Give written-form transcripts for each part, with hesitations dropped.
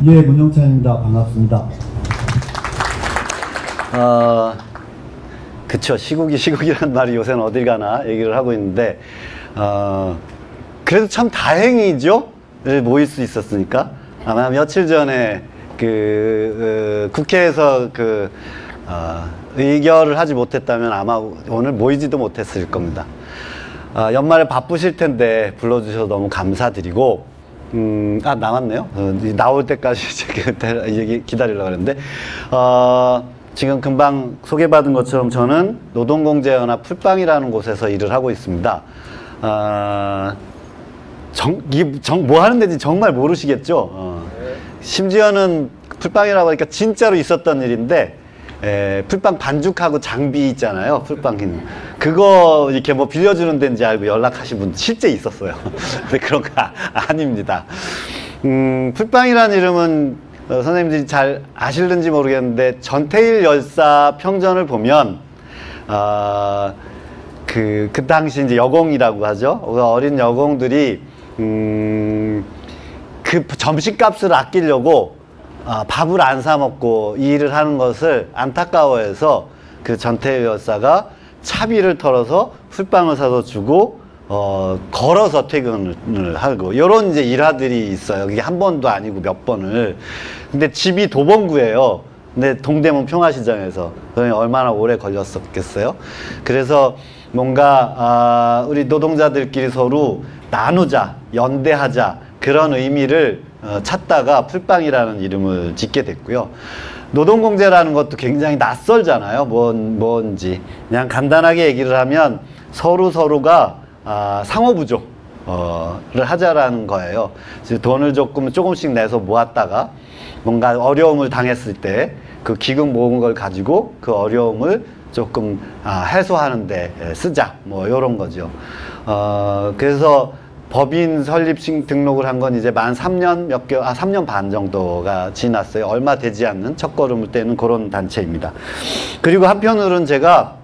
예, 문영찬입니다. 반갑습니다. 그쵸. 시국이란 말이 요새는 어딜 가나 얘기를 하고 있는데, 그래도 참 다행이죠? 모일 수 있었으니까. 아마 며칠 전에 국회에서 의결을 하지 못했다면 아마 오늘 모이지도 못했을 겁니다. 연말에 바쁘실 텐데 불러주셔서 너무 감사드리고, 나왔네요. 나올 때까지 기다리려고 했는데, 지금 금방 소개받은 것처럼 저는 노동공제연합 풀빵이라는 곳에서 일을 하고 있습니다. 뭐 하는 데인지 정말 모르시겠죠? 심지어는 풀빵이라고 하니까 진짜로 있었던 일인데, 풀빵 반죽하고 장비 있잖아요. 풀빵 그거 이렇게 뭐 빌려주는 데인지 알고 연락하신 분 실제 있었어요. 근데 그런 거 아닙니다. 풀빵이라는 이름은 선생님들이 잘 아실는지 모르겠는데, 전태일 열사 평전을 보면 그 당시 이제 여공이라고 하죠. 어린 여공들이 그 점심값을 아끼려고 밥을 안 사 먹고 이 일을 하는 것을 안타까워해서 그 전태일 열사가 차비를 털어서 풀빵을 사서 주고 걸어서 퇴근을 하고, 이런 이제 일화들이 있어요. 이게 한 번도 아니고 몇 번을. 근데 집이 도봉구예요. 근데 동대문 평화시장에서. 그러니 얼마나 오래 걸렸었겠어요. 그래서 뭔가 우리 노동자들끼리 서로 나누자, 연대하자, 그런 의미를 찾다가 풀빵이라는 이름을 짓게 됐고요. 노동공제라는 것도 굉장히 낯설잖아요. 뭔지. 그냥 간단하게 얘기를 하면 서로가 상호부조를 하자라는 거예요. 돈을 조금씩 내서 모았다가 뭔가 어려움을 당했을 때 그 기금 모은 걸 가지고 그 어려움을 조금 해소하는 데 쓰자, 뭐 이런 거죠. 그래서 법인 설립 등록을 한 건 이제 만 3년 반 정도가 지났어요. 얼마 되지 않는 첫걸음을 떼는 그런 단체입니다. 그리고 한편으로는 제가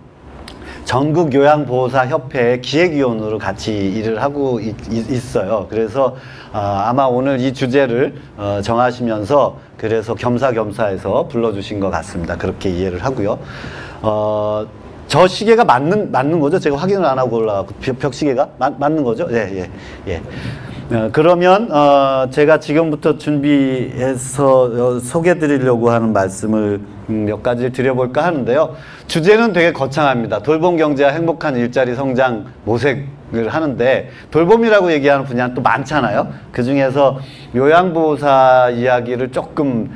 전국 요양보호사 협회의 기획위원으로 같이 일을 하고 있어요. 그래서 아마 오늘 이 주제를 정하시면서 그래서 겸사겸사해서 불러주신 것 같습니다. 그렇게 이해를 하고요. 저 시계가 맞는 거죠? 제가 확인을 안 하고 올라가고 벽 시계가 맞는 거죠? 예. 그러면 제가 지금부터 준비해서 소개드리려고 하는 말씀을 몇 가지를 드려볼까 하는데요. 주제는 되게 거창합니다. 돌봄 경제와 행복한 일자리 성장 모색을 하는데, 돌봄이라고 얘기하는 분야는 또 많잖아요. 그 중에서 요양보호사 이야기를 조금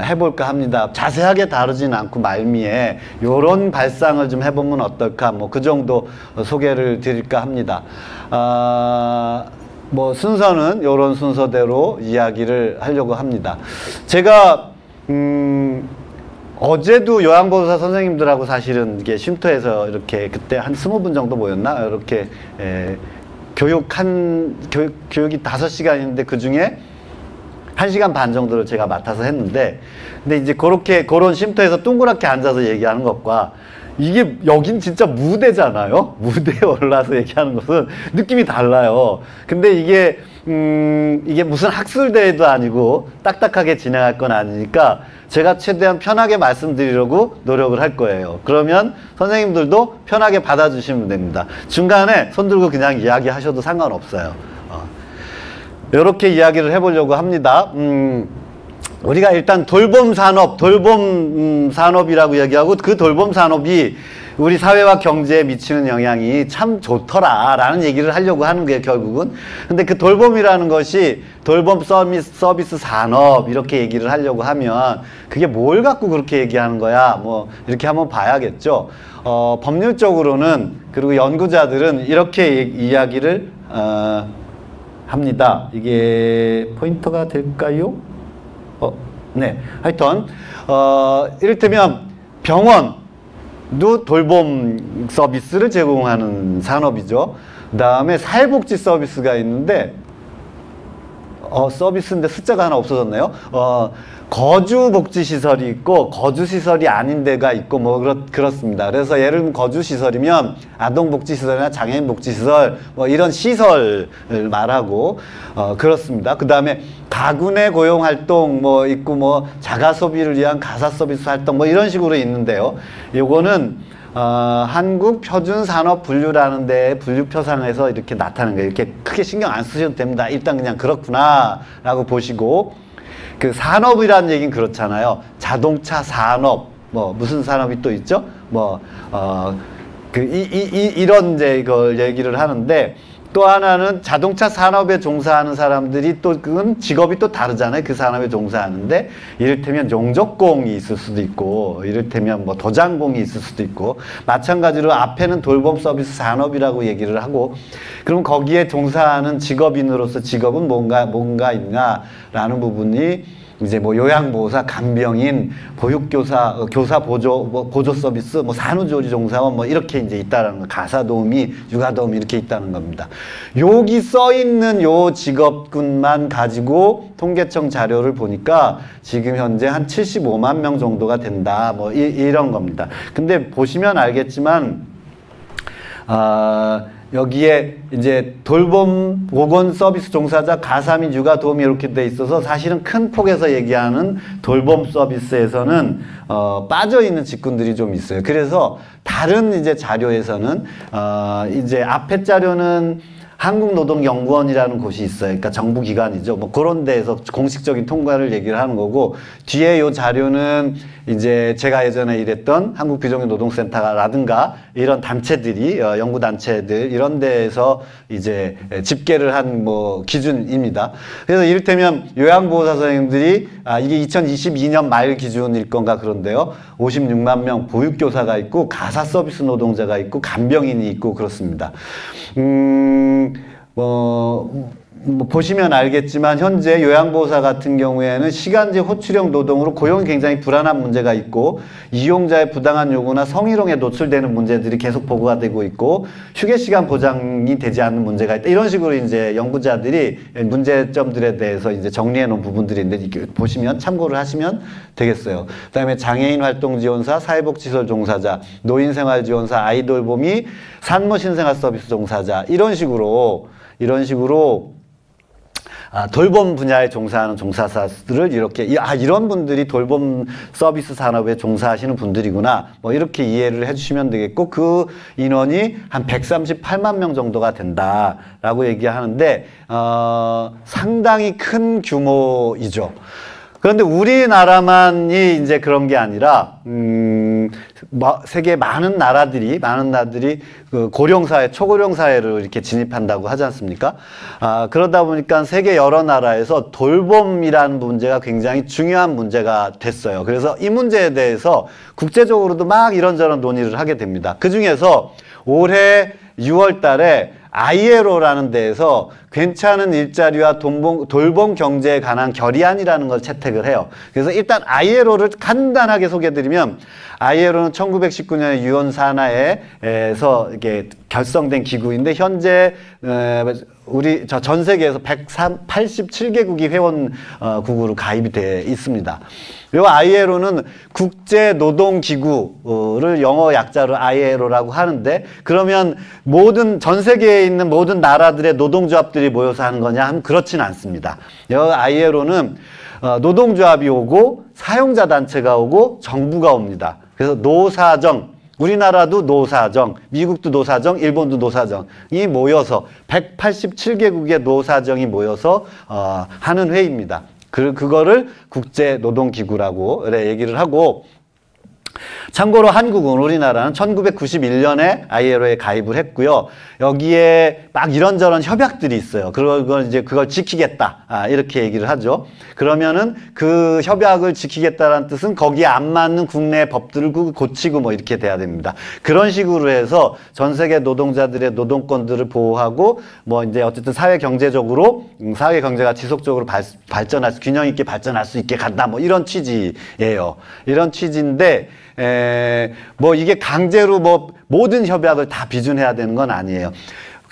해볼까 합니다. 자세하게 다루지는 않고 말미에 요런 발상을 좀 해보면 어떨까, 뭐 그 정도 소개를 드릴까 합니다. 뭐 순서는 요런 순서대로 이야기를 하려고 합니다. 제가 어제도 요양보호사 선생님들하고 사실은 이게 쉼터에서 이렇게 그때 한 20분 정도 모였나? 이렇게 교육이 5시간인데 그 중에 1시간 반 정도를 제가 맡아서 했는데, 근데 이제 그런 쉼터에서 동그랗게 앉아서 얘기하는 것과 이게 여긴 진짜 무대잖아요. 무대에 올라서 얘기하는 것은 느낌이 달라요. 근데 이게 무슨 학술대회도 아니고 딱딱하게 진행할 건 아니니까 제가 최대한 편하게 말씀드리려고 노력을 할 거예요. 그러면 선생님들도 편하게 받아주시면 됩니다. 중간에 손 들고 그냥 이야기하셔도 상관없어요. 이렇게 이야기를 해보려고 합니다. 우리가 일단 돌봄 산업이라고 얘기하고, 그 돌봄 산업이 우리 사회와 경제에 미치는 영향이 참 좋더라라는 얘기를 하려고 하는 게 결국은. 근데 그 돌봄이라는 것이 돌봄 서비스 산업 이렇게 얘기를 하려고 하면 그게 뭘 갖고 그렇게 얘기하는 거야? 뭐 이렇게 한번 봐야겠죠. 법률적으로는, 그리고 연구자들은 이렇게 이야기를 합니다. 이게 포인터가 될까요? 네. 하여튼, 이를테면 병원도 돌봄 서비스를 제공하는 산업이죠. 그 다음에 사회복지 서비스가 있는데, 서비스인데 숫자가 하나 없어졌네요. 거주 복지 시설이 있고 거주 시설이 아닌 데가 있고 뭐 그렇습니다. 그래서 예를 들면 거주 시설이면 아동 복지 시설이나 장애인 복지 시설 뭐 이런 시설을 말하고 그렇습니다. 그다음에 가구 내 고용 활동 뭐 있고 뭐 자가 소비를 위한 가사 서비스 활동 뭐 이런 식으로 있는데요. 요거는 한국 표준 산업 분류라는 데 분류표상에서 이렇게 나타나는 거예요. 이렇게 크게 신경 안 쓰셔도 됩니다. 일단 그냥 그렇구나 라고 보시고, 그 산업이라는 얘기는 그렇잖아요. 자동차 산업, 뭐 무슨 산업이 또 있죠? 뭐 이런 이제 이걸 얘기를 하는데, 또 하나는 자동차 산업에 종사하는 사람들이 또 그건 직업이 또 다르잖아요. 그 산업에 종사하는데 이를테면 용접공이 있을 수도 있고 이를테면 뭐 도장공이 있을 수도 있고, 마찬가지로 앞에는 돌봄 서비스 산업이라고 얘기를 하고, 그럼 거기에 종사하는 직업인으로서 직업은 뭔가 있냐라는 부분이 이제 뭐 요양보호사, 간병인, 보육교사, 교사 보조 서비스, 뭐 산후조리 종사원 뭐 이렇게 이제 있다라는 거, 가사도우미, 육아도우미 이렇게 있다는 겁니다. 여기 써 있는 요 직업군만 가지고 통계청 자료를 보니까 지금 현재 한 75만 명 정도가 된다. 뭐 이런 겁니다. 근데 보시면 알겠지만 여기에 이제 돌봄 보건 서비스 종사자, 가사 및 육아 도우미 이렇게 돼 있어서 사실은 큰 폭에서 얘기하는 돌봄 서비스에서는 빠져 있는 직군들이 좀 있어요. 그래서 다른 이제 자료에서는 이제 앞에 자료는 한국노동연구원이라는 곳이 있어요. 그러니까 정부기관이죠. 뭐 그런 데에서 공식적인 통과를 얘기를 하는 거고, 뒤에 요 자료는 이제 제가 예전에 일했던 한국비정규노동센터라든가 이런 단체들이, 연구단체들 이런 데에서 이제 집계를 한 뭐 기준입니다. 그래서 이를테면 요양보호사 선생님들이 이게 2022년 말 기준일 건가 그런데요. 56만 명 보육교사가 있고 가사 서비스 노동자가 있고 간병인이 있고 그렇습니다. 뭐 보시면 알겠지만 현재 요양보호사 같은 경우에는 시간제 호출형 노동으로 고용이 굉장히 불안한 문제가 있고, 이용자의 부당한 요구나 성희롱에 노출되는 문제들이 계속 보고가 되고 있고, 휴게시간 보장이 되지 않는 문제가 있다. 이런 식으로 이제 연구자들이 문제점들에 대해서 이제 정리해 놓은 부분들인데, 이렇게 보시면 참고를 하시면 되겠어요. 그다음에 장애인 활동 지원사, 사회복지시설 종사자, 노인생활 지원사, 아이돌봄이, 산모 신생아 서비스 종사자 이런 식으로 돌봄 분야에 종사하는 종사자들을 이렇게 이런 분들이 돌봄 서비스 산업에 종사하시는 분들이구나 뭐 이렇게 이해를 해주시면 되겠고, 그 인원이 한 138만 명 정도가 된다라고 얘기하는데 상당히 큰 규모이죠. 그런데 우리나라만이 이제 그런 게 아니라 세계 많은 나라들이 그 고령사회, 초고령사회를 이렇게 진입한다고 하지 않습니까? 그러다 보니까 세계 여러 나라에서 돌봄이라는 문제가 굉장히 중요한 문제가 됐어요. 그래서 이 문제에 대해서 국제적으로도 막 이런저런 논의를 하게 됩니다. 그 중에서 올해 6월 달에 ILO라는 데에서 괜찮은 일자리와 돌봄 경제에 관한 결의안이라는 걸 채택을 해요. 그래서 일단 ILO를 간단하게 소개해드리면, ILO는 1919년에 유엔 산하에서 이게 결성된 기구인데, 현재 전 세계에서 187개국이 회원국으로 가입이 되어 있습니다. 요 ILO는 국제노동기구를 영어 약자로 ILO라고 하는데, 그러면 전 세계에 있는 모든 나라들의 노동조합들이 모여서 하는 거냐 하면 그렇진 않습니다. 이 ILO는 노동조합이 오고 사용자 단체가 오고 정부가 옵니다. 그래서 노사정, 우리나라도 노사정, 미국도 노사정, 일본도 노사정이 모여서 187개국의 노사정이 모여서 하는 회의입니다. 그거를 국제노동기구라고 얘기를 하고, 참고로 한국은, 우리나라는 1991년에 ILO에 가입을 했고요. 여기에 막 이런저런 협약들이 있어요. 그걸 지키겠다. 이렇게 얘기를 하죠. 그러면은 그 협약을 지키겠다라는 뜻은 거기에 안 맞는 국내 법들을 고치고 뭐 이렇게 돼야 됩니다. 그런 식으로 해서 전 세계 노동자들의 노동권들을 보호하고 뭐 이제 어쨌든 사회 경제가 지속적으로 균형 있게 발전할 수 있게 간다. 뭐 이런 취지예요. 이런 취지인데, 뭐 이게 강제로 뭐 모든 협약을 다 비준해야 되는 건 아니에요.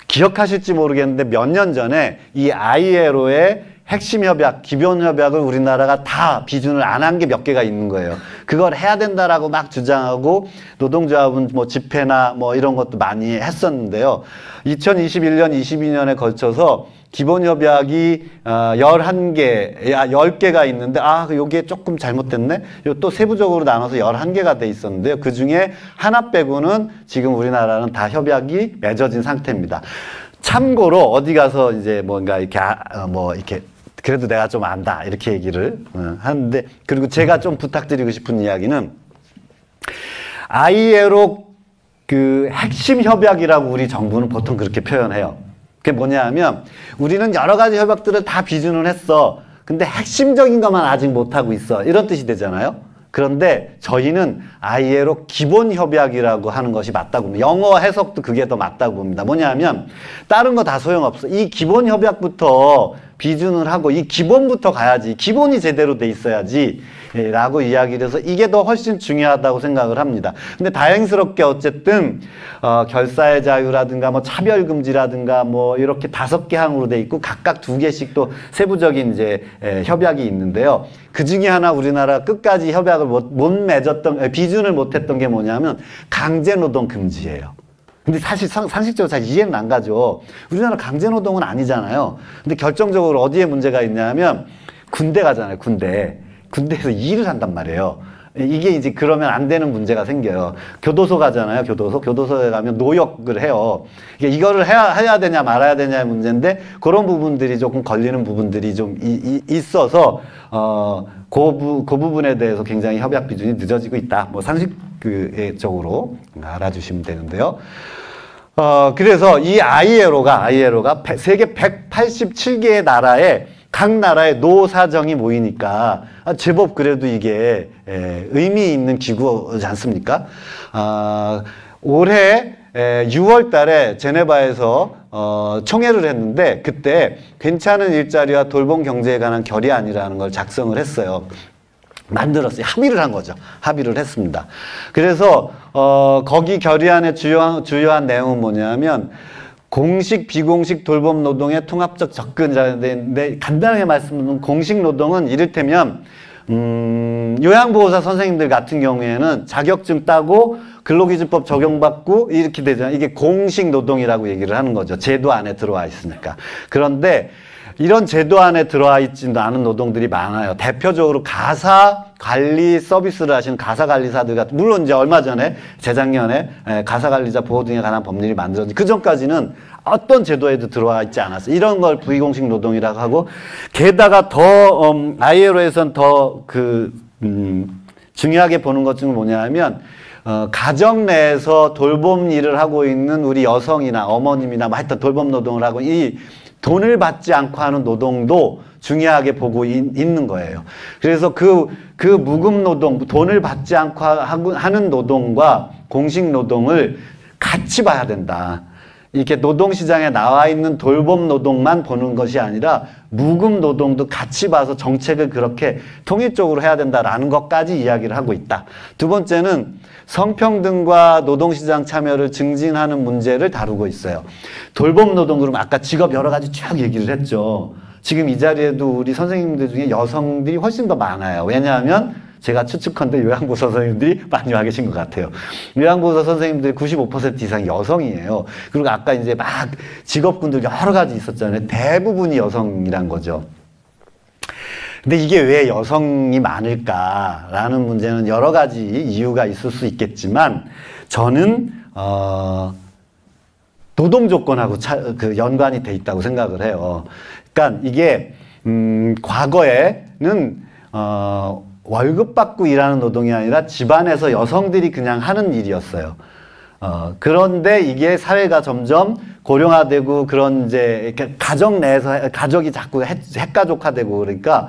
기억하실지 모르겠는데 몇 년 전에 이 ILO의 핵심 협약, 기본 협약을 우리나라가 다 비준을 안 한 게 몇 개가 있는 거예요. 그걸 해야 된다라고 막 주장하고 노동조합은 뭐 집회나 뭐 이런 것도 많이 했었는데요. 2021년, 22년에 걸쳐서 기본 협약이 11개, 10개가 있는데 요게 조금 잘못됐네? 요 또 세부적으로 나눠서 11개가 돼 있었는데요. 그 중에 하나 빼고는 지금 우리나라는 다 협약이 맺어진 상태입니다. 참고로 어디 가서 이제 뭔가 이렇게 이렇게 그래도 내가 좀 안다 이렇게 얘기를 하는데, 그리고 제가 좀 부탁드리고 싶은 이야기는 ILO 그 핵심 협약이라고 우리 정부는 보통 그렇게 표현해요. 그게 뭐냐 하면 우리는 여러 가지 협약들을 다 비준을 했어. 근데 핵심적인 것만 아직 못하고 있어. 이런 뜻이 되잖아요. 그런데 저희는 ILO 기본 협약이라고 하는 것이 맞다고 봅니다. 영어 해석도 그게 더 맞다고 봅니다. 뭐냐 하면 다른 거 다 소용없어. 이 기본 협약부터 비준을 하고 이 기본부터 가야지. 기본이 제대로 돼 있어야지. 라고 이야기를 해서 이게 더 훨씬 중요하다고 생각을 합니다. 근데 다행스럽게 어쨌든 결사의 자유라든가 뭐 차별금지라든가 뭐 이렇게 5개 항으로 돼 있고 각각 2개씩 또 세부적인 이제 협약이 있는데요. 그 중에 하나 우리나라 끝까지 협약을 못 맺었던, 비준을 못했던 게 뭐냐면 강제노동 금지예요. 근데 사실 상식적으로 잘 이해는 안 가죠. 우리나라 강제노동은 아니잖아요. 근데 결정적으로 어디에 문제가 있냐면 군대 가잖아요, 군대. 군대에서 일을 한단 말이에요. 이게 이제 그러면 안 되는 문제가 생겨요. 교도소 가잖아요, 교도소에 가면 노역을 해요. 이거를 해야 되냐 말아야 되냐의 문제인데 그런 부분들이 조금 걸리는 부분들이 좀 있어서 그 부분에 대해서 굉장히 협약 비준이 늦어지고 있다. 뭐 상식적으로 알아주시면 되는데요. 그래서 이 ILO가 세계 187개의 나라에 각 나라의 노사정이 모이니까 제법 그래도 이게 의미 있는 기구지 않습니까? 올해 6월 달에 제네바에서 총회를 했는데 그때 괜찮은 일자리와 돌봄 경제에 관한 결의안이라는 걸 작성을 했어요. 만들었어요. 합의를 한 거죠. 합의를 했습니다. 그래서 거기 결의안의 주요한 내용은 뭐냐면 공식, 비공식 돌봄 노동의 통합적 접근이라는데 간단하게 말씀드리면 공식 노동은 이를테면 요양보호사 선생님들 같은 경우에는 자격증 따고 근로기준법 적용받고 이렇게 되잖아요. 이게 공식 노동이라고 얘기를 하는 거죠. 제도 안에 들어와 있으니까. 그런데 이런 제도 안에 들어와 있지도 않은 노동들이 많아요. 대표적으로 가사 관리 서비스를 하시는 가사 관리사들 같은, 물론 이제 얼마 전에 재작년에 가사 관리자 보호 등에 관한 법률이 만들어진, 그 전까지는 어떤 제도에도 들어와 있지 않았어요. 이런 걸 비공식 노동이라고 하고, 게다가 더 ILO에서는 더 중요하게 보는 것 중에 뭐냐 하면 가정 내에서 돌봄 일을 하고 있는 우리 여성이나 어머님이나 뭐 하여튼 돌봄 노동을 하고 이 돈을 받지 않고 하는 노동도 중요하게 보고 있는 거예요. 그래서 그 무급 노동, 돈을 받지 않고 하는 노동과 공식 노동을 같이 봐야 된다. 이렇게 노동시장에 나와 있는 돌봄 노동만 보는 것이 아니라 무급 노동도 같이 봐서 정책을 그렇게 통일적으로 해야 된다라는 것까지 이야기를 하고 있다. 두 번째는 성평등과 노동시장 참여를 증진하는 문제를 다루고 있어요. 돌봄 노동, 그러면 아까 직업 여러 가지 쭉 얘기를 했죠. 지금 이 자리에도 우리 선생님들 중에 여성들이 훨씬 더 많아요. 왜냐하면 제가 추측컨대 요양보호사 선생님들이 많이 와 계신 것 같아요. 요양보호사 선생님들이 95% 이상 여성이에요. 그리고 아까 이제 막 직업군들 여러 가지 있었잖아요. 대부분이 여성이란 거죠. 근데 이게 왜 여성이 많을까라는 문제는 여러 가지 이유가 있을 수 있겠지만 저는 노동 조건하고 연관이 돼 있다고 생각을 해요. 그러니까 이게 과거에는 월급 받고 일하는 노동이 아니라 집안에서 여성들이 그냥 하는 일이었어요. 그런데 이게 사회가 점점 고령화되고 그런 이제 가정 내에서 가족이 자꾸 핵가족화되고 그러니까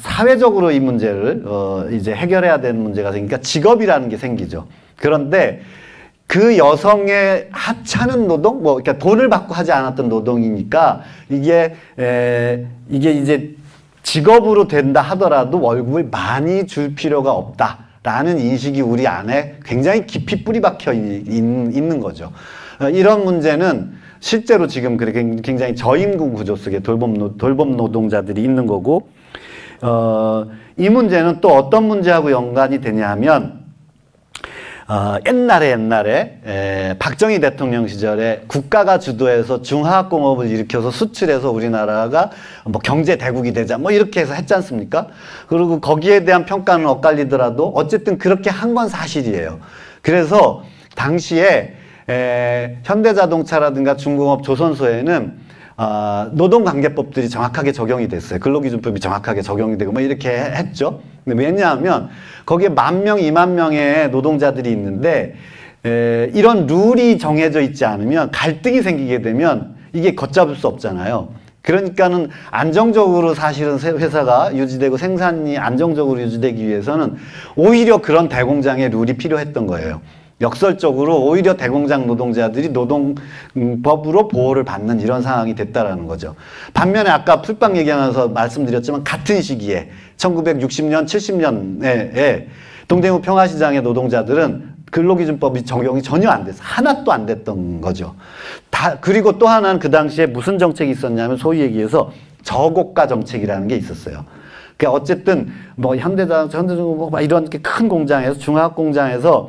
사회적으로 이 문제를 이제 해결해야 되는 문제가 생기니까 직업이라는 게 생기죠. 그런데 그 여성의 하찮은 노동, 그러니까 돈을 받고 하지 않았던 노동이니까 이게 이제 직업으로 된다 하더라도 월급을 많이 줄 필요가 없다라는 인식이 우리 안에 굉장히 깊이 뿌리 박혀 있는 거죠. 이런 문제는 실제로 지금 그렇게 굉장히 저임금 구조 속에 돌봄 노동자들이 있는 거고, 이 문제는 또 어떤 문제하고 연관이 되냐 하면, 옛날에 박정희 대통령 시절에 국가가 주도해서 중화학공업을 일으켜서 수출해서 우리나라가 뭐 경제 대국이 되자 뭐 이렇게 해서 했지 않습니까? 그리고 거기에 대한 평가는 엇갈리더라도 어쨌든 그렇게 한 건 사실이에요. 그래서 당시에 현대자동차라든가 중공업, 조선소에는 노동관계법들이 정확하게 적용이 됐어요. 근로기준법이 정확하게 적용이 되고 뭐 이렇게 했죠. 근데 왜냐하면 거기에 10,000명, 20,000명의 노동자들이 있는데 이런 룰이 정해져 있지 않으면 갈등이 생기게 되면 이게 걷잡을 수 없잖아요. 그러니까는 안정적으로 사실은 회사가 유지되고 생산이 안정적으로 유지되기 위해서는 오히려 그런 대공장의 룰이 필요했던 거예요. 역설적으로 오히려 대공장 노동자들이 노동법으로 보호를 받는 이런 상황이 됐다라는 거죠. 반면에 아까 풀빵 얘기하면서 말씀드렸지만 같은 시기에 1960년, 70년에 동대문 평화시장의 노동자들은 근로기준법이 적용이 전혀 안 됐어. 하나도 안 됐던 거죠. 그리고 또 하나는 그 당시에 무슨 정책이 있었냐면 소위 얘기해서 저고가 정책이라는 게 있었어요. 그러니까 어쨌든 뭐 현대자동차, 현대중공업 막 이런 큰 공장에서 중화학 공장에서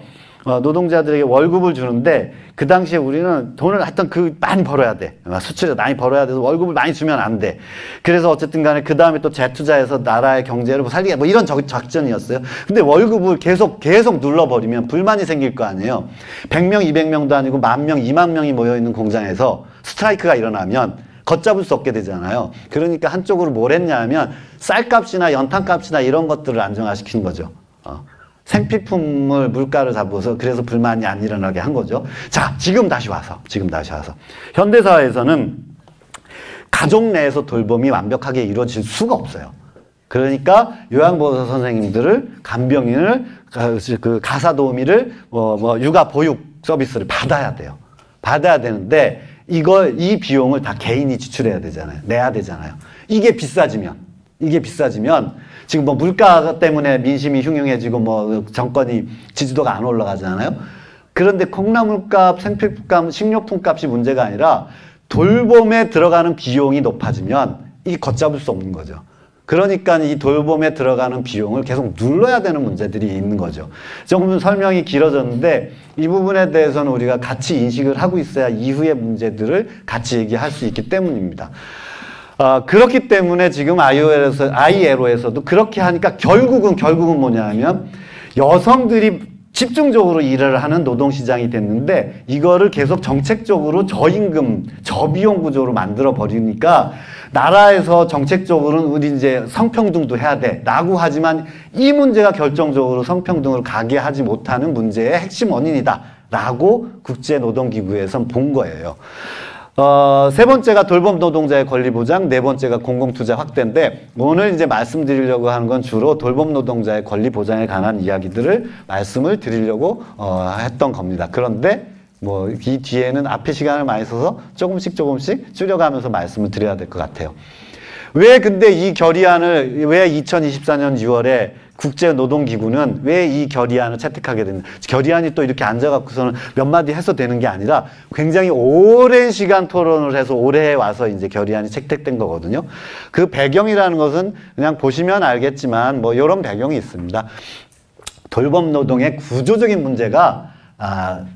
노동자들에게 월급을 주는데 그 당시에 우리는 돈을 하여튼 많이 벌어야 돼. 수출에 많이 벌어야 돼서 월급을 많이 주면 안 돼. 그래서 어쨌든 간에 그 다음에 또 재투자해서 나라의 경제를 살리게 뭐 이런 작전이었어요. 근데 월급을 계속 눌러버리면 불만이 생길 거 아니에요. 100명, 200명도 아니고 10,000명, 20,000명이 모여있는 공장에서 스트라이크가 일어나면 걷잡을 수 없게 되잖아요. 그러니까 한쪽으로 뭘 했냐 하면 쌀값이나 연탄값이나 이런 것들을 안정화시킨 거죠. 생필품을 물가를 잡아서 그래서 불만이 안 일어나게 한 거죠. 자, 지금 다시 와서 현대사회에서는 가족 내에서 돌봄이 완벽하게 이루어질 수가 없어요. 그러니까 요양보호사 선생님들을, 간병인을, 그 가사도우미를 육아 보육 서비스를 받아야 돼요. 받아야 되는데 이 비용을 다 개인이 지출해야 되잖아요. 내야 되잖아요. 이게 비싸지면 지금 뭐 물가 때문에 민심이 흉흉해지고 뭐 정권이 지지도가 안 올라가잖아요. 그런데 콩나물값, 생필품값, 식료품값이 문제가 아니라 돌봄에 들어가는 비용이 높아지면 이게 걷잡을 수 없는 거죠. 그러니까 이 돌봄에 들어가는 비용을 계속 눌러야 되는 문제들이 있는 거죠. 조금 설명이 길어졌는데 이 부분에 대해서는 우리가 같이 인식을 하고 있어야 이후의 문제들을 같이 얘기할 수 있기 때문입니다. 그렇기 때문에 지금 ILO에서도 그렇게 하니까 결국은 뭐냐 하면 여성들이 집중적으로 일을 하는 노동시장이 됐는데 이거를 계속 정책적으로 저임금, 저비용 구조로 만들어 버리니까 나라에서 정책적으로는 우리 이제 성평등도 해야 돼 라고 하지만 이 문제가 결정적으로 성평등으로 가게 하지 못하는 문제의 핵심 원인이다 라고 국제노동기구에선 본 거예요. 세 번째가 돌봄 노동자의 권리 보장, 네 번째가 공공투자 확대인데 오늘 이제 말씀드리려고 하는 건 주로 돌봄 노동자의 권리 보장에 관한 이야기들을 말씀을 드리려고 했던 겁니다. 그런데 뭐 이 뒤에는 앞에 시간을 많이 써서 조금씩 줄여가면서 말씀을 드려야 될 것 같아요. 왜 근데 이 결의안을 왜 2024년 6월에 국제노동기구는 왜 이 결의안을 채택하게 됐냐. 결의안이 또 이렇게 앉아갖고서는 몇 마디 해서 되는 게 아니라 굉장히 오랜 시간 토론을 해서 올해 와서 이제 결의안이 채택된 거거든요. 그 배경이라는 것은 그냥 보시면 알겠지만 뭐 이런 배경이 있습니다. 돌봄 노동의 구조적인 문제가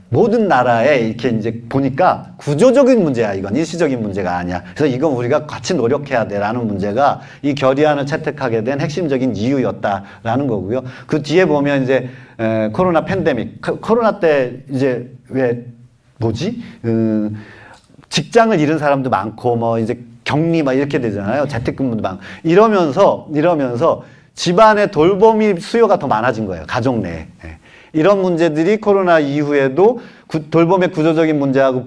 모든 나라에 이렇게 이제 보니까 구조적인 문제야. 이건 일시적인 문제가 아니야. 그래서 이건 우리가 같이 노력해야 돼라는 문제가 이 결의안을 채택하게 된 핵심적인 이유였다라는 거고요. 그 뒤에 보면 이제 코로나 팬데믹, 코로나 때 이제 직장을 잃은 사람도 많고 뭐 이제 격리 막 이렇게 되잖아요. 재택근무도 많고 이러면서 집안의 돌봄이 수요가 더 많아진 거예요. 가족 내에. 이런 문제들이 코로나 이후에도 돌봄의 구조적인 문제하고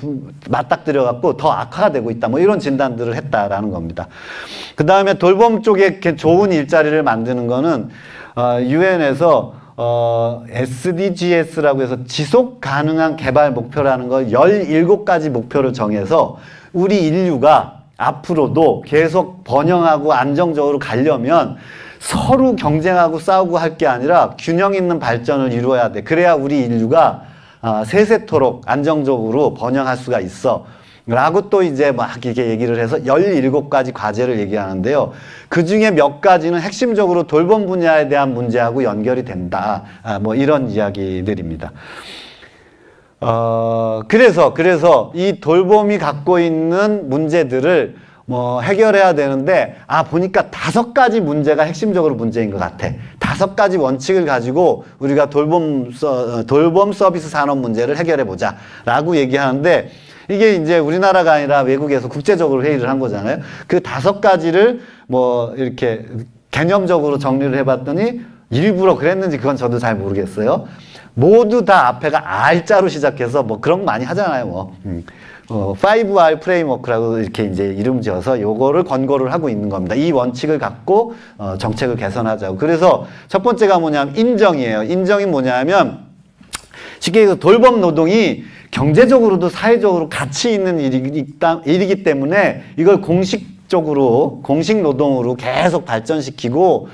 맞닥뜨려갖고 더 악화가 되고 있다. 뭐 이런 진단들을 했다라는 겁니다. 그 다음에 돌봄 쪽에 좋은 일자리를 만드는 거는 유엔에서 SDGs라고 해서 지속 가능한 개발 목표라는 걸 17가지 목표를 정해서 우리 인류가 앞으로도 계속 번영하고 안정적으로 가려면 서로 경쟁하고 싸우고 할 게 아니라 균형 있는 발전을 이루어야 돼. 그래야 우리 인류가 세세토록 안정적으로 번영할 수가 있어. 라고 또 이제 막 이렇게 얘기를 해서 17가지 과제를 얘기하는데요. 그 중에 몇 가지는 핵심적으로 돌봄 분야에 대한 문제하고 연결이 된다. 뭐 이런 이야기들입니다. 그래서 이 돌봄이 갖고 있는 문제들을 뭐 해결해야 되는데, 보니까 5가지 문제가 핵심적으로 문제인 것 같아. 5가지 원칙을 가지고 우리가 돌봄 서비스 산업 문제를 해결해 보자. 라고 얘기하는데, 이게 이제 우리나라가 아니라 외국에서 국제적으로 회의를 한 거잖아요. 그 5가지를 뭐 이렇게 개념적으로 정리를 해봤더니 일부러 그랬는지 그건 저도 잘 모르겠어요. 모두 다 앞에가 R자로 시작해서 뭐 그런 거 많이 하잖아요. 뭐. 5R 프레임워크라고 이렇게 이제 이름 지어서 요거를 권고를 하고 있는 겁니다. 이 원칙을 갖고 정책을 개선하자고. 그래서 첫 번째가 뭐냐면 인정이에요. 인정이 뭐냐면 쉽게 얘기해서 돌봄 노동이 경제적으로도 사회적으로 가치 있는 일이기 때문에 이걸 공식 노동으로 계속 발전시키고